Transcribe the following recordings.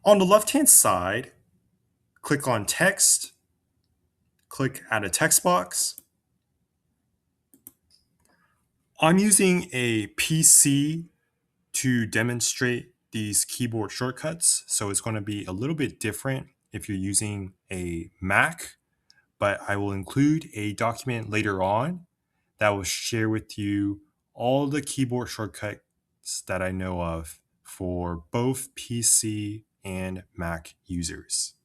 On the left-hand side, click on Text, click Add a text box. I'm using a PC to demonstrate these keyboard shortcuts, so it's going to be a little bit different if you're using a Mac, but I will include a document later on that will share with you all the keyboard shortcuts that I know of for both PC and Mac users.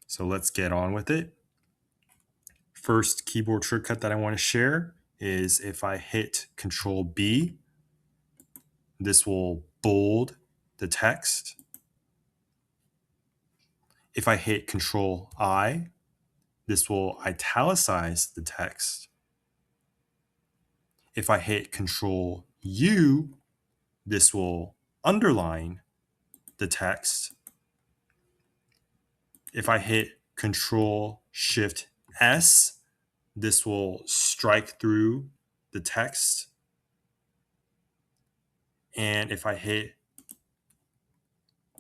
So let's get on with it. First keyboard shortcut that I want to share is if I hit Control B, this will bold the text. If I hit Control I, this will italicize the text. If I hit Control U, this will underline the text. If I hit Control Shift S, this will strike through the text. And if I hit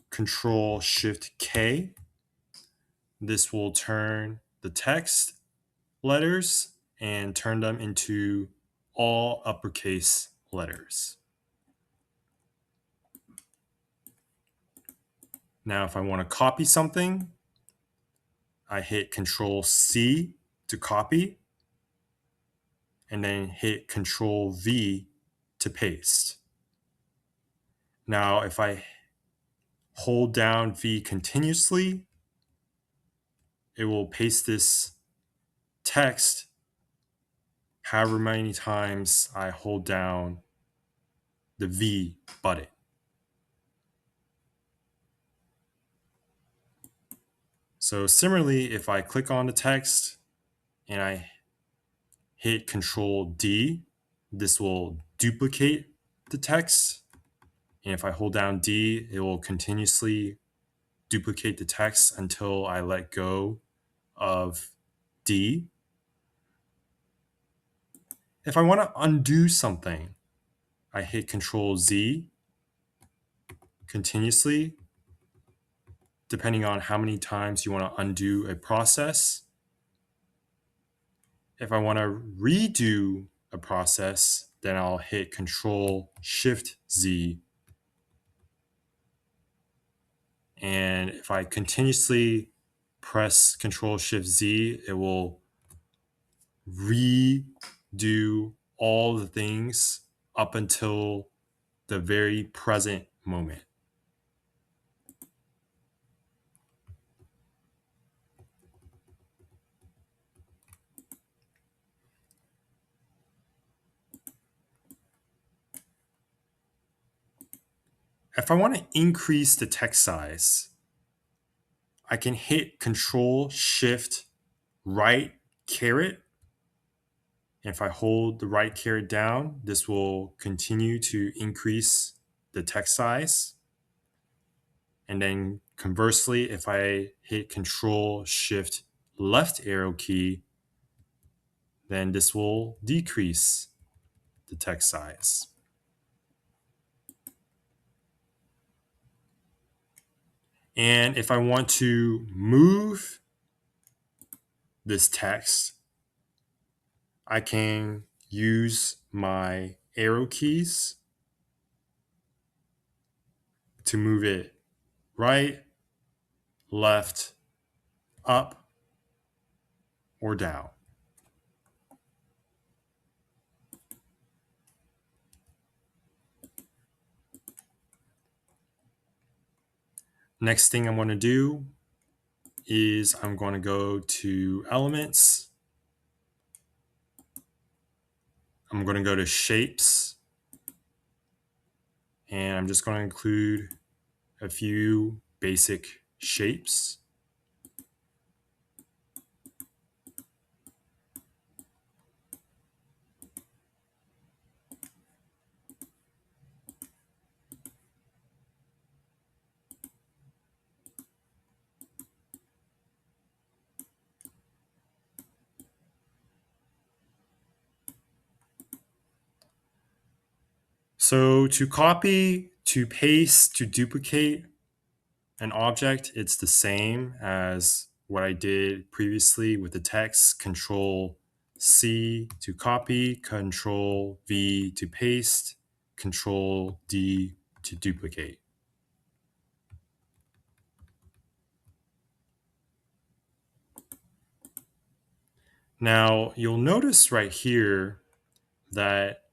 Control Shift K, this will turn the text letters and turn them into all uppercase letters. Now, if I want to copy something, I hit Control C to copy, and then hit Control V to paste. Now, if I hold down V continuously, it will paste this text however many times I hold down the V button. So similarly, if I click on the text and I hit Control D, this will duplicate the text. And if I hold down D, it will continuously duplicate the text until I let go of D. If I want to undo something, I hit Control Z continuously, depending on how many times you want to undo a process. If I want to redo a process, then I'll hit Control Shift Z. And if I continuously press Control Shift Z, it will redo all the things up until the very present moment. If I want to increase the text size, I can hit Control Shift right caret. And if I hold the right caret down, this will continue to increase the text size. And then conversely, if I hit Control Shift left arrow key, then this will decrease the text size. And if I want to move this text, I can use my arrow keys to move it right, left, up, or down. Next thing I'm going to do is I'm going to go to Elements. I'm going to go to Shapes. And I'm just going to include a few basic shapes. So to copy, to paste, to duplicate, An object, it's the same as what I did previously with the text. Control C to copy, Control V to paste, Control D to duplicate. Now, you'll notice right here that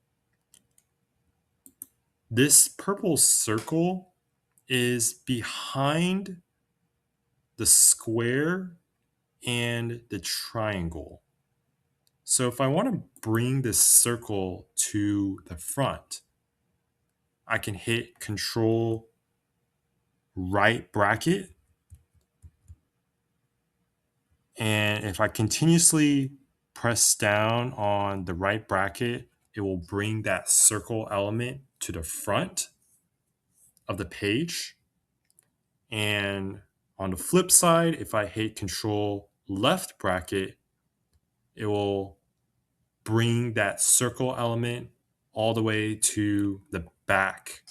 this purple circle is behind the square and the triangle. So if I want to bring this circle to the front, I can hit Control right bracket. And if I continuously press down on the right bracket, it will bring that circle element to the front of the page. And on the flip side, if I hit Control left bracket, it will bring that circle element all the way to the back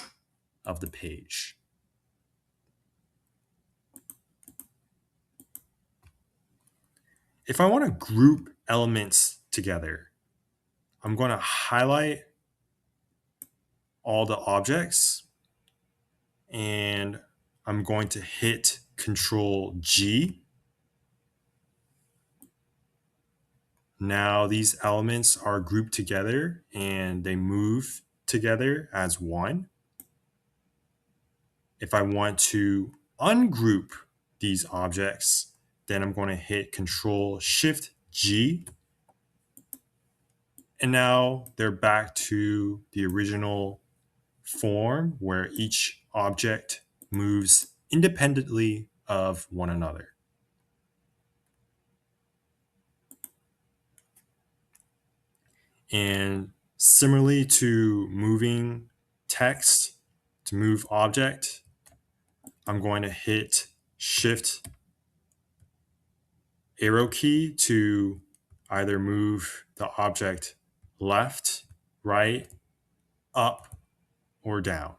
of the page. If I want to group elements together, I'm going to highlight all the objects and I'm going to hit Control G. Now these elements are grouped together and they move together as one. If I want to ungroup these objects, then I'm going to hit Control Shift G. And now they're back to the original form where each object moves independently of one another. And similarly to moving text, to move object, I'm going to hit Shift arrow key to either move the object left, right, up, or down.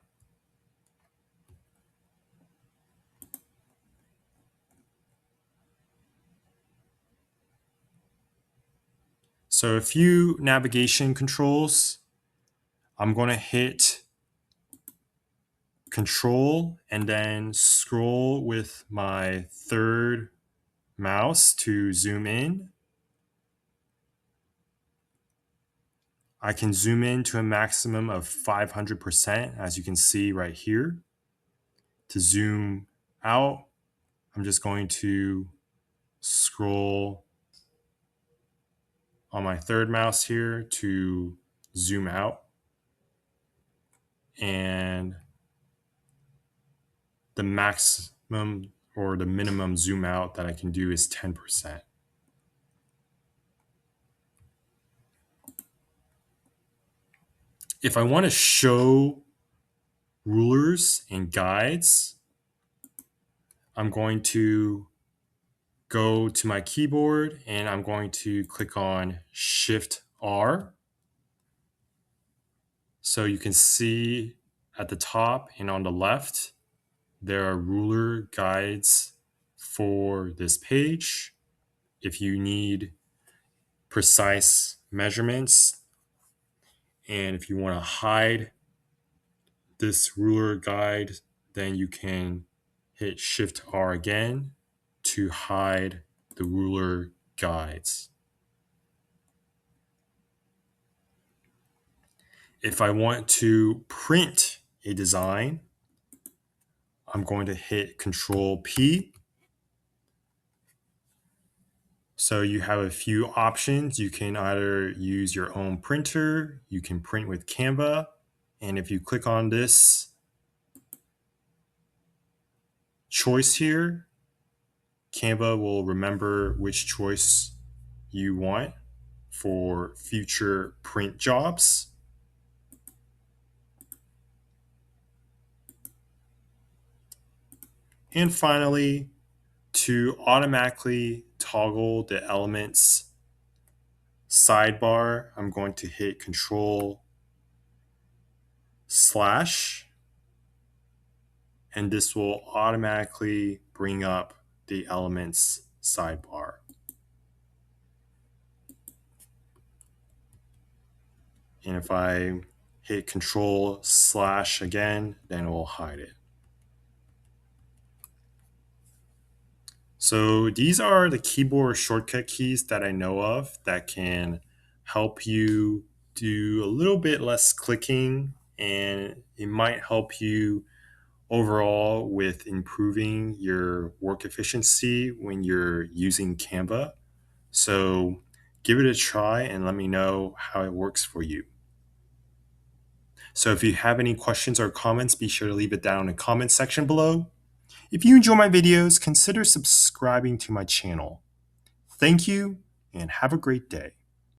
So a few navigation controls. I'm going to hit Control and then scroll with my third mouse to zoom in. I can zoom in to a maximum of 500%, as you can see right here. To zoom out, I'm just going to scroll on my third mouse here to zoom out. And the maximum or the minimum zoom out that I can do is 10%. If I want to show rulers and guides, I'm going to go to my keyboard and I'm going to click on Shift R. So you can see at the top and on the left, there are ruler guides for this page. If you need precise measurements and if you want to hide this ruler guide, then you can hit Shift R again to hide the ruler guides. If I want to print a design, I'm going to hit Control P. So you have a few options. You can either use your own printer, you can print with Canva, and if you click on this choice here, Canva will remember which choice you want for future print jobs. And finally, to automatically toggle the elements sidebar, I'm going to hit Control/, and this will automatically bring up the elements sidebar. And if I hit Control/ again, then it will hide it. So these are the keyboard shortcut keys that I know of that can help you do a little bit less clicking, and it might help you overall with improving your work efficiency when you're using Canva. So give it a try and let me know how it works for you. So if you have any questions or comments, be sure to leave it down in the comment section below. If you enjoy my videos, consider subscribing to my channel. Thank you and have a great day.